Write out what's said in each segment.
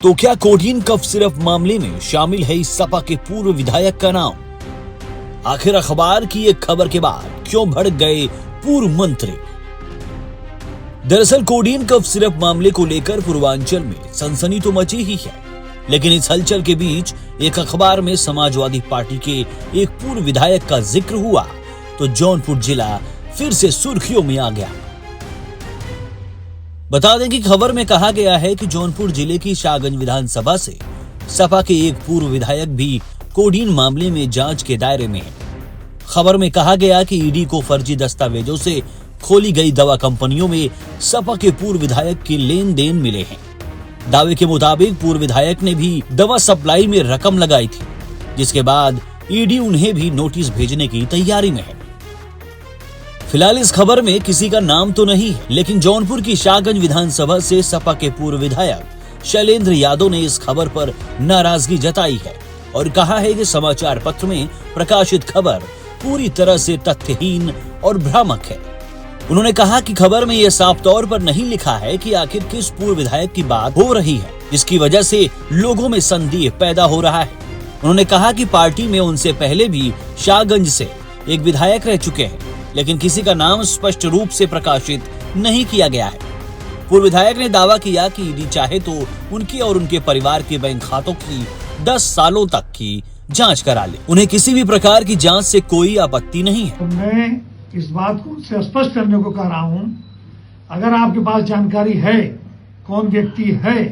तो क्या codeine cough syrup मामले में शामिल है इस सपा के पूर्व विधायक का नाम? आखिर अखबार की एक खबर के बाद क्यों भड़क गए पूर्व मंत्री? दरअसल कोडीन कफ सिरप मामले को लेकर पूर्वांचल में सनसनी तो मची ही है, लेकिन इस हलचल के बीच एक अखबार में समाजवादी पार्टी के एक पूर्व विधायक का जिक्र हुआ तो जौनपुर जिला फिर से सुर्खियों में आ गया। बता दें कि खबर में कहा गया है कि जौनपुर जिले की शाहगंज विधानसभा से सपा के एक पूर्व विधायक भी कोडीन मामले में जांच के दायरे में है। खबर में कहा गया कि ईडी को फर्जी दस्तावेजों से खोली गई दवा कंपनियों में सपा के पूर्व विधायक के लेन देन मिले हैं। दावे के मुताबिक पूर्व विधायक ने भी दवा सप्लाई में रकम लगाई थी, जिसके बाद ईडी उन्हें भी नोटिस भेजने की तैयारी में है। फिलहाल इस खबर में किसी का नाम तो नहीं है, लेकिन जौनपुर की शाहगंज विधानसभा से सपा के पूर्व विधायक शैलेंद्र यादव ने इस खबर पर नाराजगी जताई है और कहा है कि समाचार पत्र में प्रकाशित खबर पूरी तरह से तथ्यहीन और भ्रामक है। उन्होंने कहा कि खबर में यह साफ तौर पर नहीं लिखा है कि आखिर किस पूर्व विधायक की बात हो रही है, जिसकी वजह से लोगों में संदेह पैदा हो रहा है। उन्होंने कहा कि पार्टी में उनसे पहले भी शाहगंज से एक विधायक रह चुके हैं, लेकिन किसी का नाम स्पष्ट रूप से प्रकाशित नहीं किया गया है। पूर्व विधायक ने दावा किया कि ईडी चाहे तो उनके और उनके परिवार के बैंक खातों की 10 सालों तक की जांच करा ले। उन्हें किसी भी प्रकार की जांच से कोई आपत्ति नहीं है। मैं इस बात को से स्पष्ट करने को कह रहा हूं, अगर आपके पास जानकारी है कौन व्यक्ति है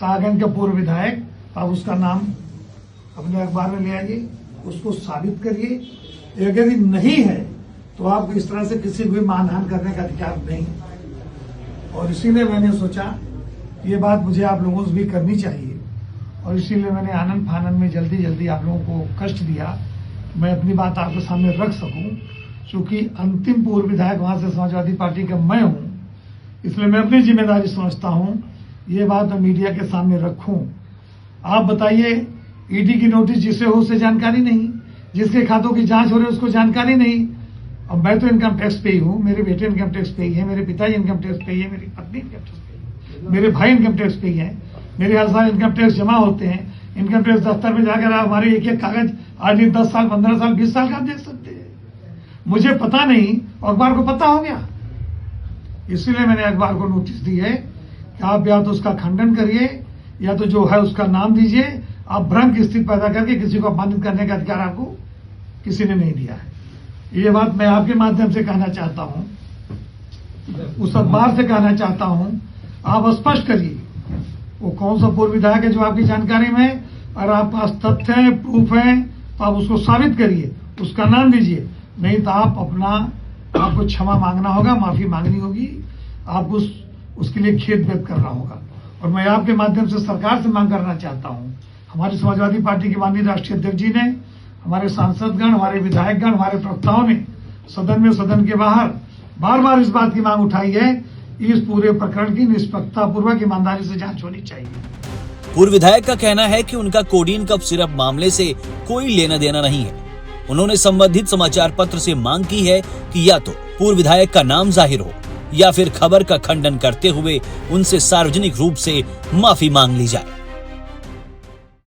शाहगंज का पूर्व विधायक, आप उसका नाम अपने अखबार में ले आइए, उसको साबित करिए। यदि नहीं है तो आपको इस तरह से किसी को भी मानहानि करने का अधिकार नहीं। और इसीलिए मैंने सोचा ये बात मुझे आप लोगों से भी करनी चाहिए, और इसीलिए मैंने आनंद फानन में जल्दी आप लोगों को कष्ट दिया, मैं अपनी बात आपके सामने रख सकूं। चूंकि अंतिम पूर्व विधायक वहां से समाजवादी पार्टी का मैं हूं, इसलिए मैं अपनी जिम्मेदारी समझता हूं ये बात मैं मीडिया के सामने रखूं। आप बताइए, ईडी की नोटिस जिसे हो उसे जानकारी नहीं, जिसके खातों की जांच हो रही है उसको जानकारी नहीं। अब मैं तो इनकम टैक्स पे ही हूँ, मेरे बेटे इनकम टैक्स पे ही है, मेरे पिताजी इनकम टैक्स पे ही है, मेरी पत्नी इनकम टैक्स पे ही है, मेरे भाई इनकम टैक्स पे ही है, मेरे हर साल इनकम टैक्स जमा होते हैं। इनकम टैक्स दफ्तर में जाकर आप हमारे एक कागज आज 10 साल 15 साल 20 साल का आप देख सकते हैं। मुझे पता नहीं, अखबार को पता हो गया, इसीलिए मैंने अखबार को नोटिस दी है कि आप या तो उसका खंडन करिए या तो जो है उसका नाम दीजिए। आप भ्रम की स्थिति पैदा करके किसी को अपमानित करने का अधिकार आपको किसी ने नहीं दिया है। ये बात मैं आपके माध्यम से कहना चाहता हूं, उस अखबार से कहना चाहता हूं, आप स्पष्ट करिए वो कौन सा पूर्व विधायक है जो आपकी जानकारी में है, और आपके पास तथ्य है, प्रूफ है, तो आप उसको साबित करिए, उसका नाम दीजिए। नहीं तो आपको क्षमा मांगना होगा, माफी मांगनी होगी, आपको उसके लिए खेद व्यक्त करना होगा। और मैं आपके माध्यम से सरकार से मांग करना चाहता हूं, हमारी समाजवादी पार्टी के माननीय राष्ट्रीय अध्यक्ष जी ने, हमारे सांसदगण, हमारे विधायकगण, हमारे प्रवक्ताओं ने सदन में सदन के बाहर बार इस बात की मांग उठाई है, इस पूरे प्रकरण की निष्पक्षता पूर्वक ईमानदारी से जांच होनी चाहिए। पूर्व विधायक का कहना है कि उनका कोडीन कफ सिरप मामले से कोई लेना देना नहीं है। उन्होंने संबंधित समाचार पत्र से मांग की है कि या तो पूर्व विधायक का नाम जाहिर हो या फिर खबर का खंडन करते हुए उनसे सार्वजनिक रूप से माफी मांग ली जाए।